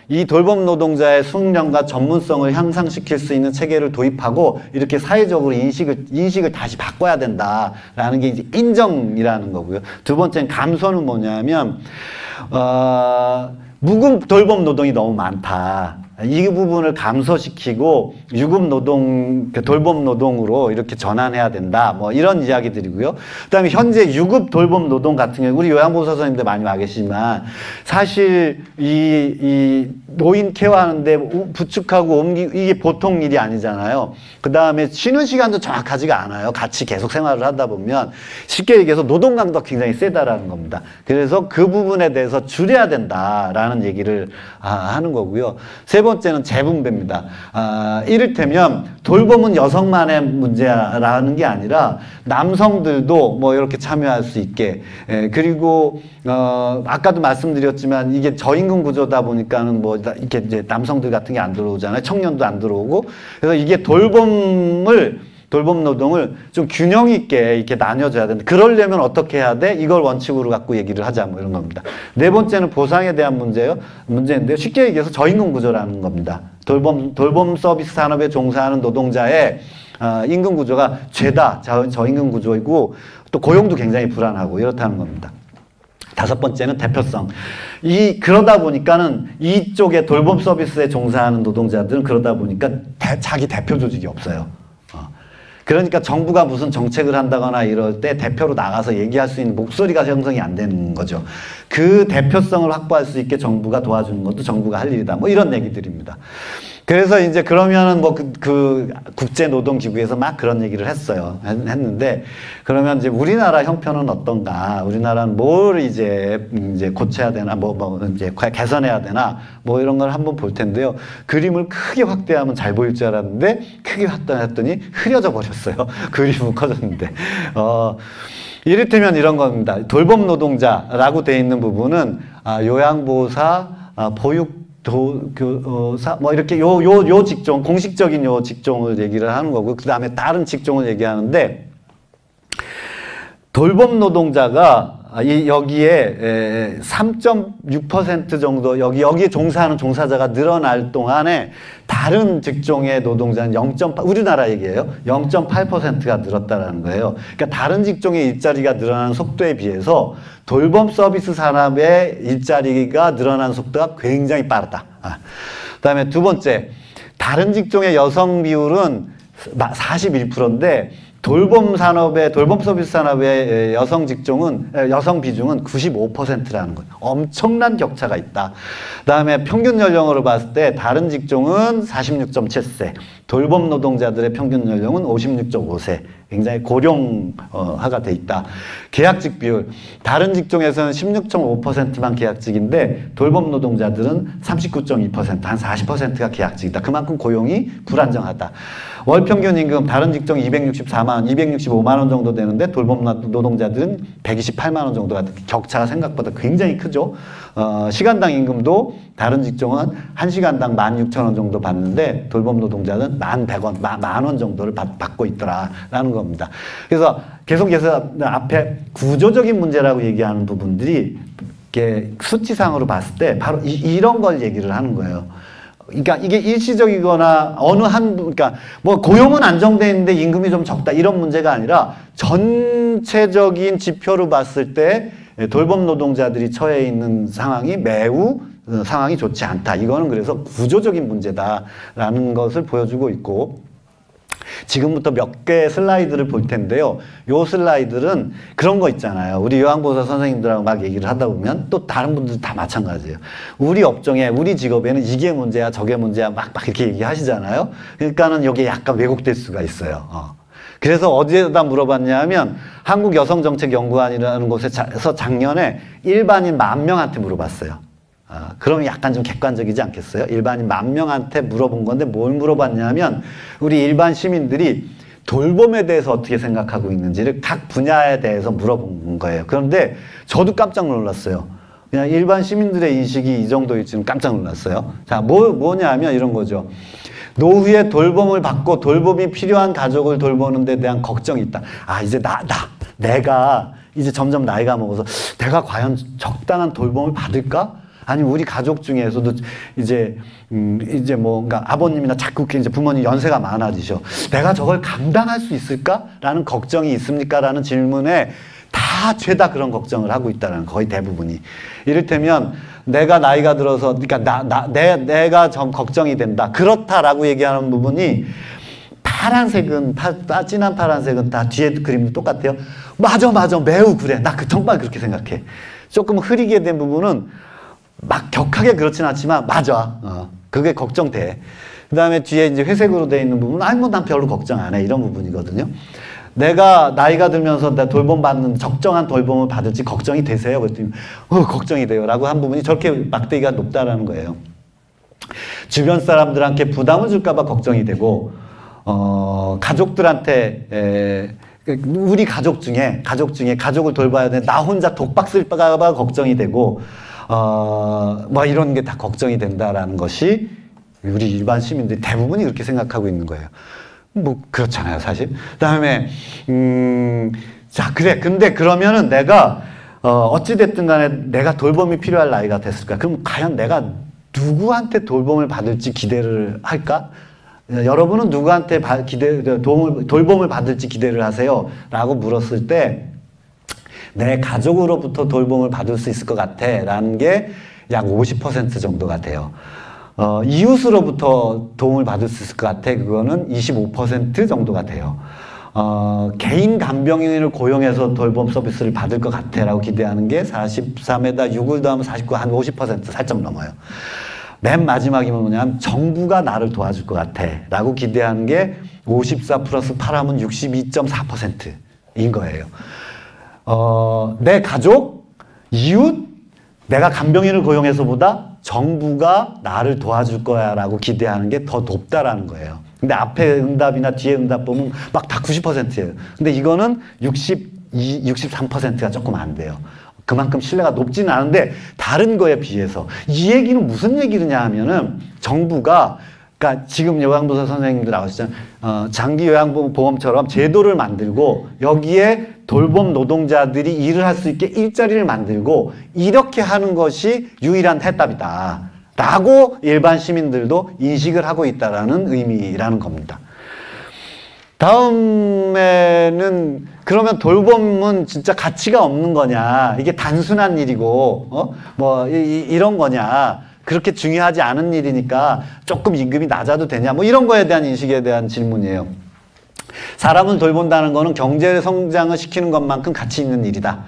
이 돌봄 노동자의 숙련과 전문성을 향상시킬 수 있는 체계를 도입하고 이렇게 사회적으로 인식을 다시 바꿔야 된다라는 게 이제 인정이라는 거고요. 두 번째는 감소는 뭐냐면 무급 돌봄 노동이 너무 많다. 이 부분을 감소시키고 유급 노동, 돌봄 노동으로 이렇게 전환해야 된다. 뭐 이런 이야기들이고요. 그다음에 현재 유급 돌봄 노동 같은 경우 우리 요양보호사 선생님들 많이 와 계시지만 사실 이 노인 케어하는데 부축하고 옮기고 이게 보통 일이 아니잖아요. 그다음에 쉬는 시간도 정확하지가 않아요. 같이 계속 생활을 하다 보면 쉽게 얘기해서 노동 강도가 굉장히 세다라는 겁니다. 그래서 그 부분에 대해서 줄여야 된다라는 얘기를 하는 거고요. 세 번째는 재분배입니다. 이를테면 돌봄은 여성만의 문제라는 게 아니라 남성들도 뭐 이렇게 참여할 수 있게, 그리고 아까도 말씀드렸지만 이게 저임금 구조다 보니까는 뭐 이렇게 이제 남성들 같은 게 안 들어오잖아요. 청년도 안 들어오고. 그래서 이게 돌봄 노동을 좀 균형 있게 이렇게 나뉘어줘야 된다. 그러려면 어떻게 해야 돼? 이걸 원칙으로 갖고 얘기를 하자. 뭐 이런 겁니다. 네 번째는 보상에 대한 문제인데요. 쉽게 얘기해서 저임금 구조라는 겁니다. 돌봄 서비스 산업에 종사하는 노동자의 임금 구조가 죄다 저임금 구조이고 또 고용도 굉장히 불안하고 이렇다는 겁니다. 다섯 번째는 대표성. 그러다 보니까는 이쪽에 돌봄 서비스에 종사하는 노동자들은 그러다 보니까 자기 대표 조직이 없어요. 그러니까 정부가 무슨 정책을 한다거나 이럴 때 대표로 나가서 얘기할 수 있는 목소리가 형성이 안 되는 거죠. 그 대표성을 확보할 수 있게 정부가 도와주는 것도 정부가 할 일이다. 뭐 이런 얘기들입니다. 그래서 이제 그러면은 뭐 그 국제노동기구에서 막 그런 얘기를 했는데 그러면 이제 우리나라 형편은 어떤가? 우리나라는 뭘 이제 고쳐야 되나? 이제 개선해야 되나? 뭐 이런 걸 한번 볼 텐데요. 그림을 크게 확대하면 잘 보일 줄 알았는데 크게 확대했더니 흐려져 버렸어요. 그림은 커졌는데. 이를테면 이런 겁니다. 돌봄 노동자라고 돼 있는 부분은 요양보호사, 뭐 이렇게 요 직종, 공식적인 요 직종을 얘기를 하는 거고, 그 다음에 다른 직종을 얘기하는데, 돌봄 노동자가 여기에 3.6% 정도 여기에 종사하는 종사자가 늘어날 동안에 다른 직종의 노동자는 0.8, 우리나라 얘기예요. 0.8%가 늘었다라는 거예요. 그러니까 다른 직종의 일자리가 늘어나는 속도에 비해서 돌봄 서비스 산업의 일자리가 늘어나는 속도가 굉장히 빠르다. 그다음에 두 번째, 다른 직종의 여성 비율은 41%인데 돌봄 서비스 산업의 여성 비중은 95%라는 거예요. 엄청난 격차가 있다. 그다음에 평균 연령으로 봤을 때 다른 직종은 46.7세, 돌봄 노동자들의 평균 연령은 56.5세. 굉장히 고령화가 돼 있다. 계약직 비율. 다른 직종에서는 16.5%만 계약직인데 돌봄 노동자들은 39.2%, 한 40%가 계약직이다. 그만큼 고용이 불안정하다. 월 평균 임금, 다른 직종 265만 원 정도 되는데 돌봄 노동자들은 128만 원 정도가 격차가 생각보다 굉장히 크죠. 시간당 임금도 다른 직종은 1시간당 16,000원 정도 받는데 돌봄 노동자는 1,100원, 10,000원 정도를 받고 있더라라는 겁니다. 그래서 계속해서 앞에 구조적인 문제라고 얘기하는 부분들이 이렇게 수치상으로 봤을 때 바로 이런 걸 얘기를 하는 거예요. 그러니까 이게 일시적이거나 어느 한, 그러니까 뭐 고용은 안정돼 있는데 임금이 좀 적다 이런 문제가 아니라 전체적인 지표로 봤을 때 돌봄 노동자들이 처해 있는 상황이 매우 상황이 좋지 않다. 이거는 그래서 구조적인 문제다라는 것을 보여주고 있고, 지금부터 몇 개의 슬라이드를 볼 텐데요. 요 슬라이드는 그런 거 있잖아요. 우리 요양보호사 선생님들하고 막 얘기를 하다 보면 또 다른 분들 다 마찬가지예요. 우리 업종에, 우리 직업에는 이게 문제야, 저게 문제야 막 이렇게 얘기하시잖아요. 그러니까는 이게 약간 왜곡될 수가 있어요. 그래서 어디에다 물어봤냐면 한국여성정책연구원이라는 곳에서 작년에 일반인 10,000명한테 물어봤어요. 그러면 약간 좀 객관적이지 않겠어요? 일반인 10,000명한테 물어본 건데 뭘 물어봤냐면 우리 일반 시민들이 돌봄에 대해서 어떻게 생각하고 있는지를 각 분야에 대해서 물어본 거예요. 그런데 저도 깜짝 놀랐어요. 그냥 일반 시민들의 인식이 이 정도일지는 깜짝 놀랐어요. 자, 뭐냐면 이런 거죠. 노후에 돌봄을 받고 돌봄이 필요한 가족을 돌보는 데 대한 걱정이 있다. 이제 내가 이제 점점 나이가 먹어서 내가 과연 적당한 돌봄을 받을까? 아니 우리 가족 중에서도 이제 뭔가 아버님이나 자꾸 이제 부모님 연세가 많아지셔. 내가 저걸 감당할 수 있을까라는 걱정이 있습니까라는 질문에 다 죄다 그런 걱정을 하고 있다는 거의 대부분이. 이를테면 내가 나이가 들어서 그러니까 내가 좀 걱정이 된다. 그렇다라고 얘기하는 부분이 파란색은 진한 파란색은 다 뒤에 그림도 똑같아요. 맞아 매우 그래. 나 정말 그렇게 생각해. 조금 흐리게 된 부분은 막 격하게 그렇진 않지만 맞아. 그게 걱정돼. 그 다음에 뒤에 이제 회색으로 되어 있는 부분은 뭐 난 별로 걱정 안 해. 이런 부분이거든요. 내가 나이가 들면서 나 돌봄받는 적정한 돌봄을 받을지 걱정이 되세요? 그랬더니 걱정이 돼요. 라고 한 부분이 저렇게 막대기가 높다라는 거예요. 주변 사람들한테 부담을 줄까 봐 걱정이 되고 가족들한테 우리 가족을 돌봐야 돼. 나 혼자 독박 쓸까 봐 걱정이 되고 뭐 이런 게 다 걱정이 된다라는 것이 우리 일반 시민들이 대부분이 그렇게 생각하고 있는 거예요. 뭐 그렇잖아요, 사실. 그다음에 자, 그래. 근데 그러면은 내가 어찌 됐든 간에 내가 돌봄이 필요할 나이가 됐을까? 그럼 과연 내가 누구한테 돌봄을 받을지 기대를 할까? 여러분은 누구한테 돌봄을 받을지 기대를 하세요? 라고 물었을 때 내 가족으로부터 돌봄을 받을 수 있을 것 같아 라는 게 약 50% 정도가 돼요. 이웃으로부터 도움을 받을 수 있을 것 같아. 그거는 25% 정도가 돼요. 개인 간병인을 고용해서 돌봄 서비스를 받을 것 같아 라고 기대하는 게 43에다 6을 더하면 49, 한 50% 살짝 넘어요. 맨 마지막이 뭐냐면 정부가 나를 도와줄 것 같아 라고 기대하는 게 54 플러스 8하면 62.4%인 거예요. 내 가족, 이웃, 내가 간병인을 고용해서보다 정부가 나를 도와줄 거야 라고 기대하는 게 더 높다라는 거예요. 근데 앞에 응답이나 뒤에 응답 보면 막 다 90%예요. 근데 이거는 63%가 조금 안 돼요. 그만큼 신뢰가 높지는 않은데 다른 거에 비해서. 이 얘기는 무슨 얘기냐 하면은 정부가 그러니까 지금 요양보호사 선생님들 나오시잖아요. 장기 요양보험처럼 제도를 만들고 여기에 돌봄 노동자들이 일을 할 수 있게 일자리를 만들고 이렇게 하는 것이 유일한 해답이다 라고 일반 시민들도 인식을 하고 있다라는 의미라는 겁니다. 다음에는 그러면 돌봄은 진짜 가치가 없는 거냐, 이게 단순한 일이고 이런 거냐, 그렇게 중요하지 않은 일이니까 조금 임금이 낮아도 되냐, 뭐 이런 거에 대한 인식에 대한 질문이에요. 사람을 돌본다는 거는 경제 성장을 시키는 것만큼 가치 있는 일이다.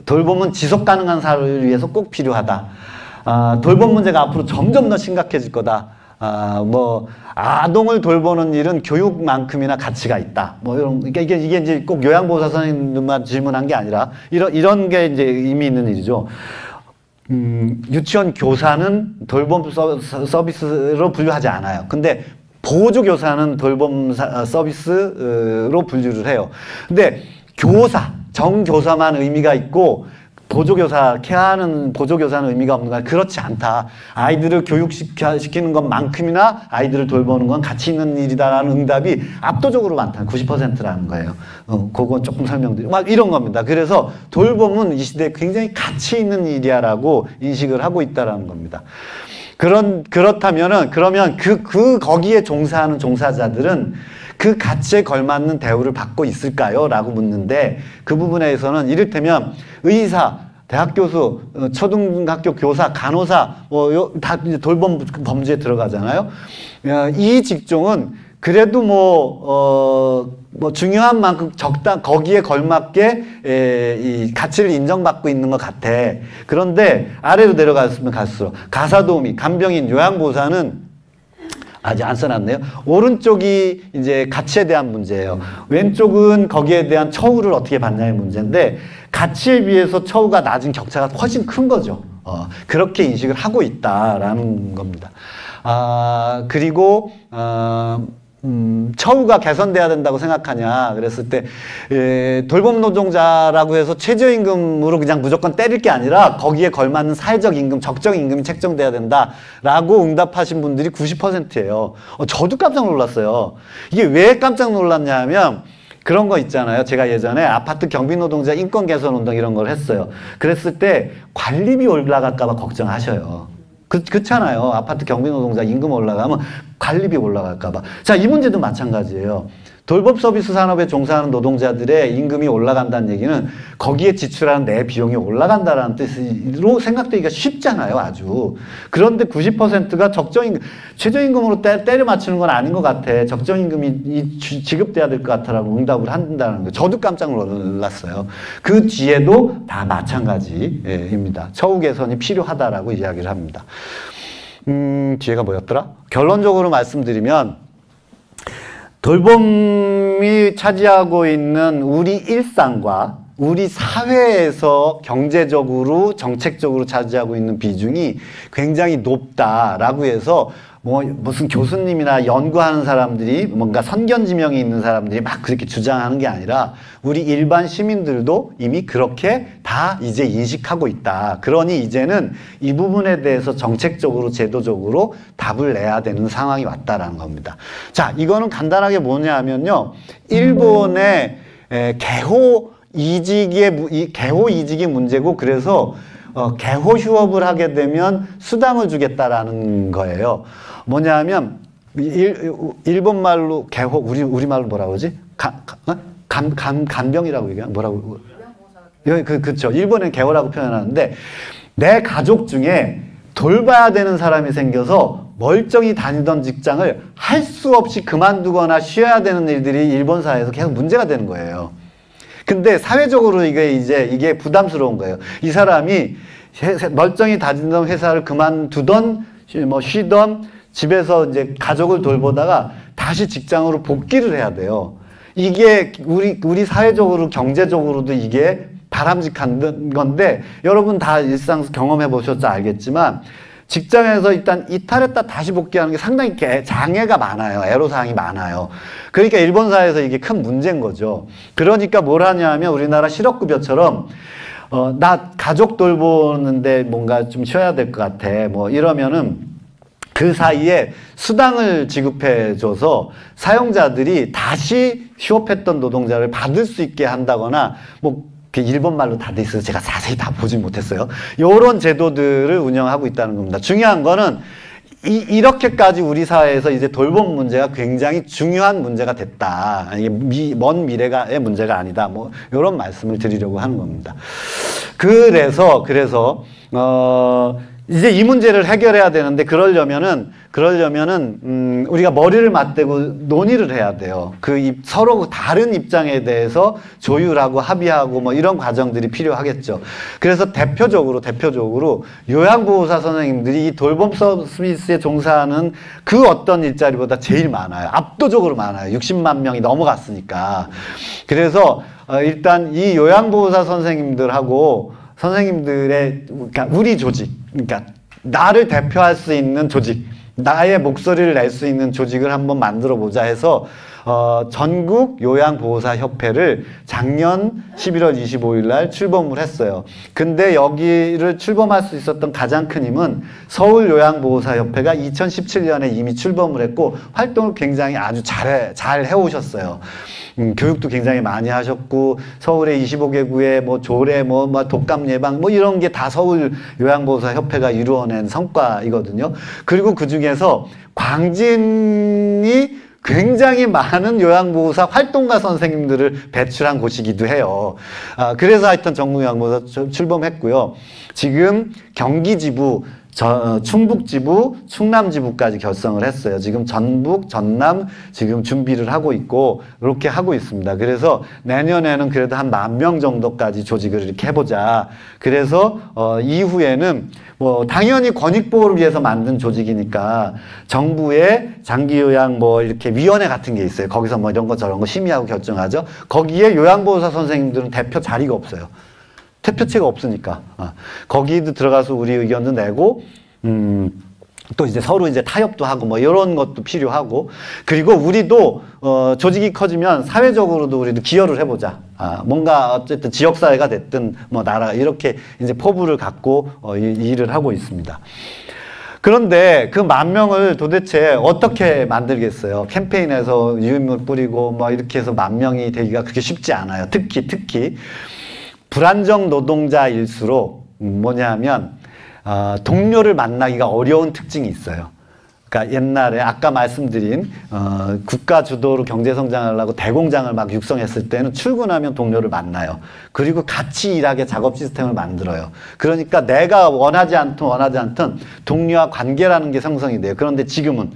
돌봄은 지속 가능한 사회를 위해서 꼭 필요하다. 돌봄 문제가 앞으로 점점 더 심각해질 거다. 아동을 돌보는 일은 교육만큼이나 가치가 있다. 뭐 그러니까 이게 이제 꼭 요양보호사 선생님만 질문한 게 아니라 이런 게 이제 의미 있는 일이죠. 유치원 교사는 돌봄 서비스로 분류하지 않아요. 근데 보조교사는 돌봄 서비스로 분류를 해요. 근데 정교사만 의미가 있고 케어하는 보조교사는 의미가 없는 거야. 그렇지 않다. 아이들을 교육시키는 것만큼이나 아이들을 돌보는 건 가치 있는 일이다라는 응답이 압도적으로 많다. 90%라는 거예요. 그건 조금 설명드리고 막 이런 겁니다. 그래서 돌봄은 이 시대에 굉장히 가치 있는 일이야라고 인식을 하고 있다라는 겁니다. 그렇다면은, 그러면 거기에 종사하는 종사자들은 그 가치에 걸맞는 대우를 받고 있을까요? 라고 묻는데, 그 부분에 대해서는 이를테면 의사, 대학 교수, 초등학교 교사, 간호사, 다 이제 돌봄 범주에 들어가잖아요. 이 직종은 그래도 중요한 만큼 거기에 걸맞게 이 가치를 인정받고 있는 것 같아. 그런데 아래로 내려갔으면 갈수록 가사도우미, 간병인, 요양보호사는 아직 안 써놨네요. 오른쪽이 이제 가치에 대한 문제예요. 왼쪽은 거기에 대한 처우를 어떻게 받냐의 문제인데, 가치에 비해서 처우가 낮은 격차가 훨씬 큰 거죠. 그렇게 인식을 하고 있다라는 겁니다. 그리고 처우가 개선돼야 된다고 생각하냐 그랬을 때 돌봄 노동자라고 해서 최저임금으로 그냥 무조건 때릴 게 아니라 거기에 걸맞는 사회적 임금, 적정 임금이 책정돼야 된다라고 응답하신 분들이 90%예요. 저도 깜짝 놀랐어요. 이게 왜 깜짝 놀랐냐 하면, 그런 거 있잖아요. 제가 예전에 아파트 경비노동자 인권 개선 운동 이런 걸 했어요. 그랬을 때 관리비 올라갈까 봐 걱정하셔요. 그렇잖아요. 아파트 경비노동자 임금 올라가면 관리비 올라갈까 봐. 자, 이 문제도 마찬가지예요. 돌봄 서비스 산업에 종사하는 노동자들의 임금이 올라간다는 얘기는 거기에 지출하는 내 비용이 올라간다라는 뜻으로 생각되기가 쉽잖아요, 아주. 그런데 90%가 적정임금, 최저임금으로 때려 맞추는 건 아닌 것 같아. 적정임금이 지급돼야 될 것 같아라고 응답을 한다는 거. 저도 깜짝 놀랐어요. 그 뒤에도 다 마찬가지입니다. 처우 개선이 필요하다라고 이야기를 합니다. 뒤에가 뭐였더라? 결론적으로 말씀드리면, 돌봄이 차지하고 있는 우리 일상과 우리 사회에서 경제적으로, 정책적으로 차지하고 있는 비중이 굉장히 높다라고 해서 무슨 교수님이나 연구하는 사람들이, 뭔가 선견지명이 있는 사람들이 막 그렇게 주장하는 게 아니라 우리 일반 시민들도 이미 그렇게 다 이제 인식하고 있다. 그러니 이제는 이 부분에 대해서 정책적으로, 제도적으로 답을 내야 되는 상황이 왔다라는 겁니다. 자, 이거는 간단하게 뭐냐 하면요, 일본의 개호 이직이 문제고, 그래서 개호 휴업을 하게 되면 수당을 주겠다라는 거예요. 뭐냐 하면, 일본 말로 개호, 우리 말로 뭐라 그러지? 간병이라고 얘기하나? 뭐라고? 그쵸. 일본은 개호라고 표현하는데, 내 가족 중에 돌봐야 되는 사람이 생겨서 멀쩡히 다니던 직장을 할 수 없이 그만두거나 쉬어야 되는 일들이 일본 사회에서 계속 문제가 되는 거예요. 근데 사회적으로 이게 부담스러운 거예요. 이 사람이 멀쩡히 다니던 회사를 그만두던, 쉬던, 집에서 이제 가족을 돌보다가 다시 직장으로 복귀를 해야 돼요. 이게 우리 사회적으로, 경제적으로도 이게 바람직한 건데, 여러분 다 일상 경험해 보셨죠? 알겠지만, 직장에서 일단 이탈했다 다시 복귀하는 게 상당히 장애가 많아요. 애로사항이 많아요. 그러니까 일본 사회에서 이게 큰 문제인 거죠. 그러니까 뭘 하냐 하면, 우리나라 실업급여처럼 나 가족 돌보는데 뭔가 좀 쉬어야 될 것 같아. 이러면은 그 사이에 수당을 지급해줘서 사용자들이 다시 휴업했던 노동자를 받을 수 있게 한다거나, 일본 말로 다 돼 있어서 제가 자세히 다 보진 못했어요. 요런 제도들을 운영하고 있다는 겁니다. 중요한 거는 이렇게까지 우리 사회에서 이제 돌봄 문제가 굉장히 중요한 문제가 됐다. 이게 먼 미래의 문제가 아니다. 요런 말씀을 드리려고 하는 겁니다. 그래서 이제 이 문제를 해결해야 되는데, 그러려면은 우리가 머리를 맞대고 논의를 해야 돼요. 서로 다른 입장에 대해서 조율하고 합의하고 이런 과정들이 필요하겠죠. 그래서 대표적으로 요양보호사 선생님들이 이 돌봄 서비스에 종사하는 그 어떤 일자리보다 제일 많아요. 압도적으로 많아요. 60만 명이 넘어갔으니까. 그래서 일단 이 요양보호사 선생님들의 그러니까 우리 조직, 그러니까 나를 대표할 수 있는 조직, 나의 목소리를 낼 수 있는 조직을 한번 만들어 보자 해서 전국 요양보호사협회를 작년 11월 25일 날 출범을 했어요. 근데 여기를 출범할 수 있었던 가장 큰 힘은 서울요양보호사협회가 2017년에 이미 출범을 했고 활동을 굉장히 아주 잘 해오셨어요. 교육도 굉장히 많이 하셨고 서울의 25개구의 뭐 조례, 뭐 독감 예방 뭐 이런 게 다 서울 요양보호사 협회가 이루어낸 성과이거든요. 그리고 그 중에서 광진이 굉장히 많은 요양보호사 활동가 선생님들을 배출한 곳이기도 해요. 그래서 하여튼 전국 요양보호사 출범했고요. 지금 경기지부, 충북지부, 충남지부까지 결성을 했어요. 지금 전북, 전남 지금 준비를 하고 있고 이렇게 하고 있습니다. 그래서 내년에는 그래도 한 10,000명 정도까지 조직을 이렇게 해보자. 그래서 이후에는 뭐 당연히 권익보호를 위해서 만든 조직이니까 정부의 장기요양 뭐 이렇게 위원회 같은 게 있어요. 거기서 뭐 이런 거 저런 거 심의하고 결정하죠. 거기에 요양보호사 선생님들은 대표 자리가 없어요. 대표체가 없으니까. 거기도 들어가서 우리 의견도 내고, 또 이제 서로 이제 타협도 하고 뭐 이런 것도 필요하고, 그리고 우리도 조직이 커지면 사회적으로도 우리도 기여를 해보자. 뭔가 어쨌든 지역사회가 됐든 뭐 나라 이렇게 이제 포부를 갖고 일을 하고 있습니다. 그런데 그 10,000명을 도대체 어떻게 만들겠어요? 캠페인에서 유인물 뿌리고 뭐 이렇게 해서 10,000명이 되기가 그렇게 쉽지 않아요. 특히 불안정 노동자일수록 뭐냐면 동료를 만나기가 어려운 특징이 있어요. 그러니까 옛날에 아까 말씀드린 국가 주도로 경제 성장하려고 대공장을 막 육성했을 때는 출근하면 동료를 만나요. 그리고 같이 일하게 작업 시스템을 만들어요. 그러니까 내가 원하지 않든 동료와 관계라는 게 형성이 돼요. 그런데 지금은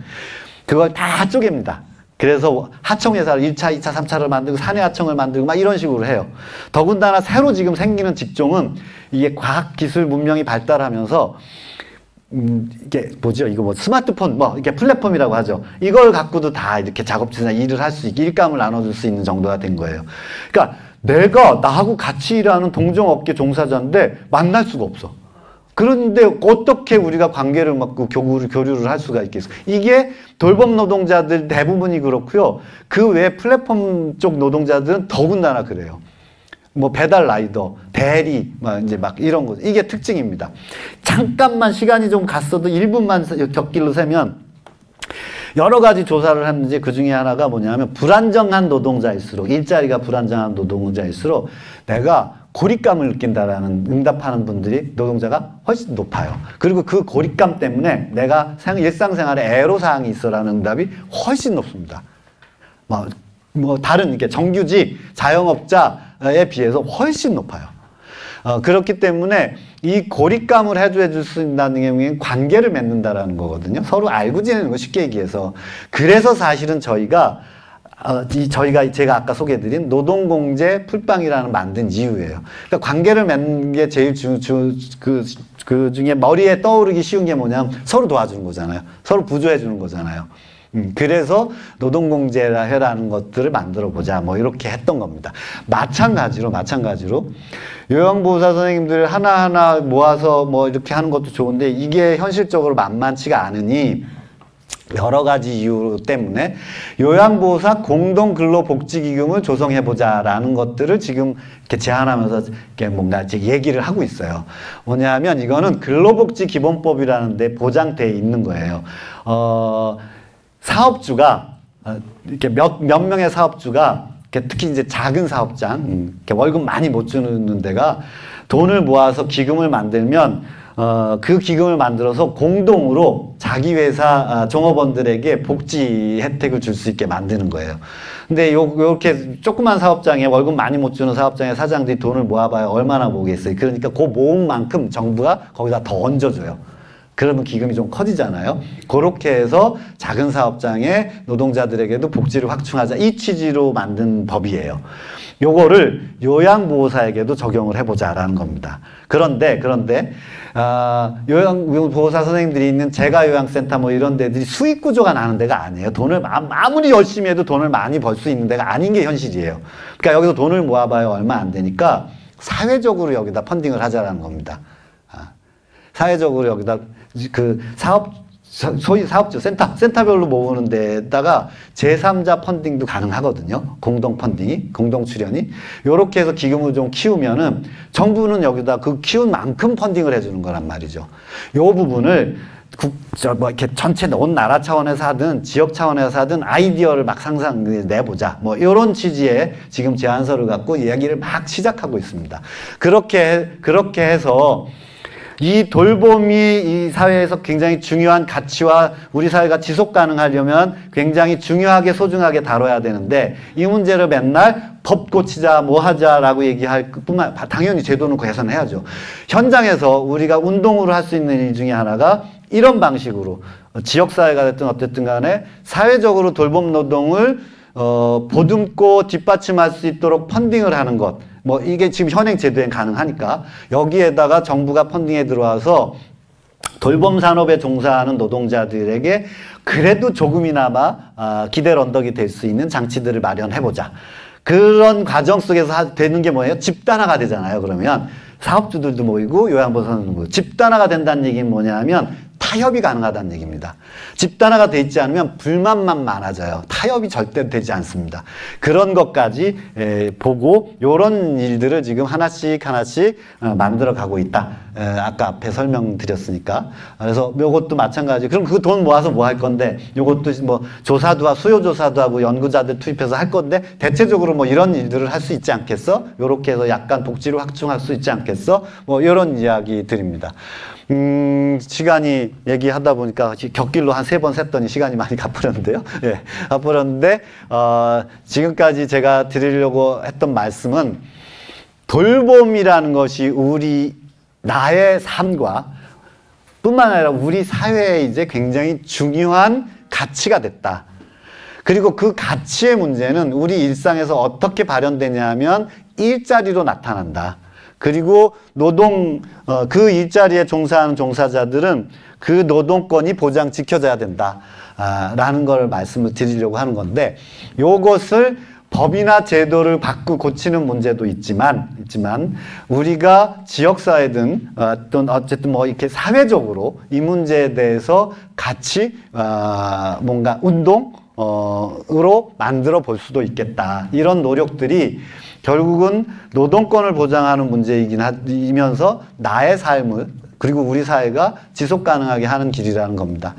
그걸 다 쪼갭니다. 그래서 하청회사를 1차, 2차, 3차를 만들고 사내하청을 만들고 막 이런 식으로 해요. 더군다나 새로 지금 생기는 직종은 이게 과학기술 문명이 발달하면서 이게 뭐죠? 이거 뭐 스마트폰 뭐 이게 플랫폼이라고 하죠. 이걸 갖고도 다 이렇게 작업지나 일을 할 수 있게 일감을 나눠줄 수 있는 정도가 된 거예요. 그러니까 내가 나하고 같이 일하는 동종업계 종사자인데 만날 수가 없어. 그런데 어떻게 우리가 관계를 맺고 교류를 할 수가 있겠어? 이게 돌봄 노동자들 대부분이 그렇고요. 그 외에 플랫폼 쪽 노동자들은 더군다나 그래요. 뭐 배달 라이더, 대리, 이제 막 이런 거. 이게 특징입니다. 잠깐만 시간이 좀 갔어도 1분만 격길로 세면 여러 가지 조사를 했는지 그 중에 하나가 뭐냐면 불안정한 노동자일수록, 일자리가 불안정한 노동자일수록 내가 고립감을 느낀다라는 응답하는 분들이 노동자가 훨씬 높아요. 그리고 그 고립감 때문에 내가 일상생활에 애로사항이 있어라는 응답이 훨씬 높습니다. 뭐 다른 이렇게 정규직 자영업자에 비해서 훨씬 높아요. 그렇기 때문에 이 고립감을 해줄 수 있다는 경우에는 관계를 맺는다라는 거거든요. 서로 알고 지내는 거 쉽게 얘기해서. 그래서 사실은 저희가 제가 아까 소개해드린 노동공제 풀빵이라는 만든 이유예요. 그러니까 관계를 맺는 게 제일 그 중에 머리에 떠오르기 쉬운 게 뭐냐면 서로 도와주는 거잖아요. 서로 부조해주는 거잖아요. 그래서 노동공제라는 것들을 만들어 보자 뭐 이렇게 했던 겁니다. 마찬가지로 요양보호사 선생님들 하나하나 모아서 뭐 이렇게 하는 것도 좋은데 이게 현실적으로 만만치가 않으니 여러 가지 이유 때문에 요양보호사 공동근로복지기금을 조성해보자라는 것들을 지금 이렇게 제안하면서 이렇게 뭔가 이제 얘기를 하고 있어요. 뭐냐면 이거는 근로복지기본법이라는 데 보장되어 있는 거예요. 사업주가 이렇게 몇 명의 사업주가 특히 이제 작은 사업장, 월급 많이 못 주는 데가 돈을 모아서 기금을 만들면 그 기금을 만들어서 공동으로 자기 회사 종업원들에게 복지 혜택을 줄 수 있게 만드는 거예요. 근데 요렇게 조그만 사업장에 월급 많이 못 주는 사업장에 사장들이 돈을 모아봐야 얼마나 모으겠어요. 그러니까 그 모은 만큼 정부가 거기다 더 얹어줘요. 그러면 기금이 좀 커지잖아요. 그렇게 해서 작은 사업장의 노동자들에게도 복지를 확충하자. 이 취지로 만든 법이에요. 요거를 요양보호사에게도 적용을 해보자라는 겁니다. 그런데 요양보호사 선생님들이 있는 재가요양센터 뭐 이런 데들이 수익 구조가 나는 데가 아니에요. 돈을 아무리 열심히 해도 돈을 많이 벌 수 있는 데가 아닌 게 현실이에요. 그러니까 여기서 돈을 모아봐야 얼마 안 되니까 사회적으로 여기다 펀딩을 하자라는 겁니다. 사회적으로 여기다 그 소위 사업주 센터별로 모으는 데다가 제3자 펀딩도 가능하거든요. 공동 펀딩이, 공동 출연이. 요렇게 해서 기금을 좀 키우면은 정부는 여기다 그 키운 만큼 펀딩을 해주는 거란 말이죠. 요 부분을 이렇게 전체 온 나라 차원에서 하든 지역 차원에서 하든 아이디어를 막 내보자. 뭐, 요런 취지의 지금 제안서를 갖고 이야기를 막 시작하고 있습니다. 그렇게 해서 이 돌봄이 이 사회에서 굉장히 중요한 가치와 우리 사회가 지속 가능하려면 굉장히 중요하게 소중하게 다뤄야 되는데 이 문제를 맨날 법 고치자 뭐 하자라고 얘기할 뿐만 당연히 제도는 개선해야죠. 현장에서 우리가 운동으로 할 수 있는 일 중에 하나가 이런 방식으로 지역사회가 됐든 어쨌든 간에 사회적으로 돌봄 노동을 보듬고 뒷받침할 수 있도록 펀딩을 하는 것. 뭐 이게 지금 현행 제도엔 가능하니까 여기에다가 정부가 펀딩에 들어와서 돌봄 산업에 종사하는 노동자들에게 그래도 조금이나마 기댈 언덕이 될 수 있는 장치들을 마련해보자. 그런 과정 속에서 되는 게 뭐예요? 집단화가 되잖아요. 그러면 사업주들도 모이고 요양보호사도 모이고 집단화가 된다는 얘기는 뭐냐면 타협이 가능하다는 얘기입니다. 집단화가 돼 있지 않으면 불만만 많아져요. 타협이 절대 되지 않습니다. 그런 것까지 보고 이런 일들을 지금 하나씩 만들어 가고 있다. 아까 앞에 설명드렸으니까. 그래서 요것도 마찬가지. 그럼 그 돈 모아서 뭐 할 건데 요것도 뭐 조사도 하고 수요조사도 하고 연구자들 투입해서 할 건데 대체적으로 뭐 이런 일들을 할 수 있지 않겠어? 요렇게 해서 약간 복지를 확충할 수 있지 않겠어? 뭐 이런 이야기 드립니다. 시간이 얘기하다 보니까 격길로 한 3번 샜더니 시간이 많이 가버렸는데요. 예, 가버렸는데, 지금까지 제가 드리려고 했던 말씀은 돌봄이라는 것이 나의 삶과 뿐만 아니라 우리 사회에 이제 굉장히 중요한 가치가 됐다. 그리고 그 가치의 문제는 우리 일상에서 어떻게 발현되냐 하면 일자리로 나타난다. 그리고 그 일자리에 종사하는 종사자들은 그 노동권이 지켜져야 된다. 라는 걸 말씀을 드리려고 하는 건데, 요것을 법이나 제도를 고치는 문제도 있지만, 우리가 지역사회든, 어쨌든 뭐 이렇게 사회적으로 이 문제에 대해서 같이, 뭔가 으로 만들어 볼 수도 있겠다. 이런 노력들이 결국은 노동권을 보장하는 문제이면서 나의 삶을 그리고 우리 사회가 지속 가능하게 하는 길이라는 겁니다.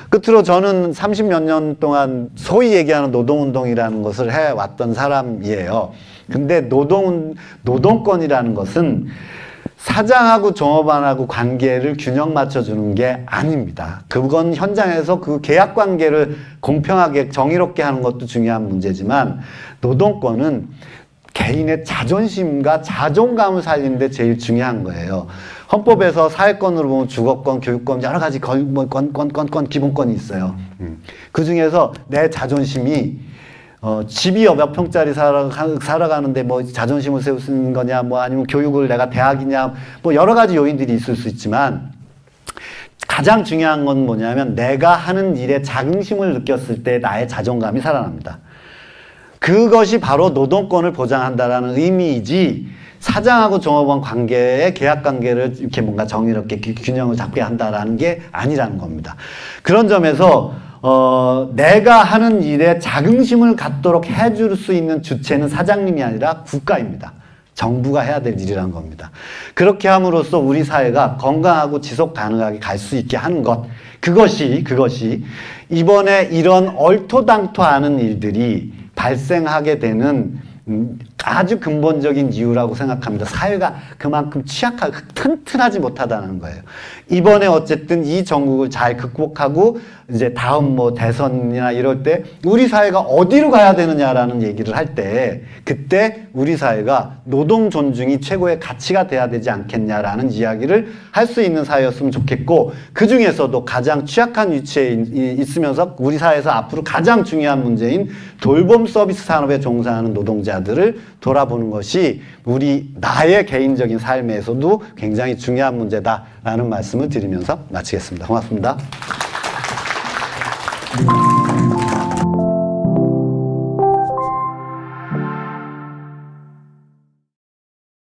끝으로 저는 30몇 년 동안 소위 얘기하는 노동운동이라는 것을 해왔던 사람이에요. 근데 노동권이라는 것은 사장하고 종업원하고 관계를 균형 맞춰주는 게 아닙니다. 그건 현장에서 그 계약 관계를 공평하게 정의롭게 하는 것도 중요한 문제지만 노동권은 개인의 자존심과 자존감을 살리는 데 제일 중요한 거예요. 헌법에서 사회권으로 보면 주거권, 교육권, 여러 가지 기본권이 있어요. 그 중에서 내 자존심이 집이 몇 평짜리 살아가는데 뭐 자존심을 세울 수 있는 거냐, 뭐 아니면 교육을 내가 대학이냐, 뭐 여러 가지 요인들이 있을 수 있지만 가장 중요한 건 뭐냐면 내가 하는 일에 자긍심을 느꼈을 때 나의 자존감이 살아납니다. 그것이 바로 노동권을 보장한다라는 의미이지 사장하고 종업원 관계의 계약 관계를 이렇게 뭔가 정의롭게 균형을 잡게 한다라는 게 아니라는 겁니다. 그런 점에서 내가 하는 일에 자긍심을 갖도록 해줄 수 있는 주체는 사장님이 아니라 국가입니다. 정부가 해야 될 일이라는 겁니다. 그렇게 함으로써 우리 사회가 건강하고 지속 가능하게 갈 수 있게 하는 것, 그것이 이번에 이런 얼토당토 않은 일들이 발생하게 되는 아주 근본적인 이유라고 생각합니다. 사회가 그만큼 취약하고 튼튼하지 못하다는 거예요. 이번에 어쨌든 이 정국을 잘 극복하고 이제 다음 뭐 대선이나 이럴 때 우리 사회가 어디로 가야 되느냐라는 얘기를 할 때 그때 우리 사회가 노동 존중이 최고의 가치가 돼야 되지 않겠냐라는 이야기를 할 수 있는 사회였으면 좋겠고, 그 중에서도 가장 취약한 위치에 있으면서 우리 사회에서 앞으로 가장 중요한 문제인 돌봄 서비스 산업에 종사하는 노동자들을 돌아보는 것이 나의 개인적인 삶에서도 굉장히 중요한 문제다라는 말씀을 드리면서 마치겠습니다. 고맙습니다.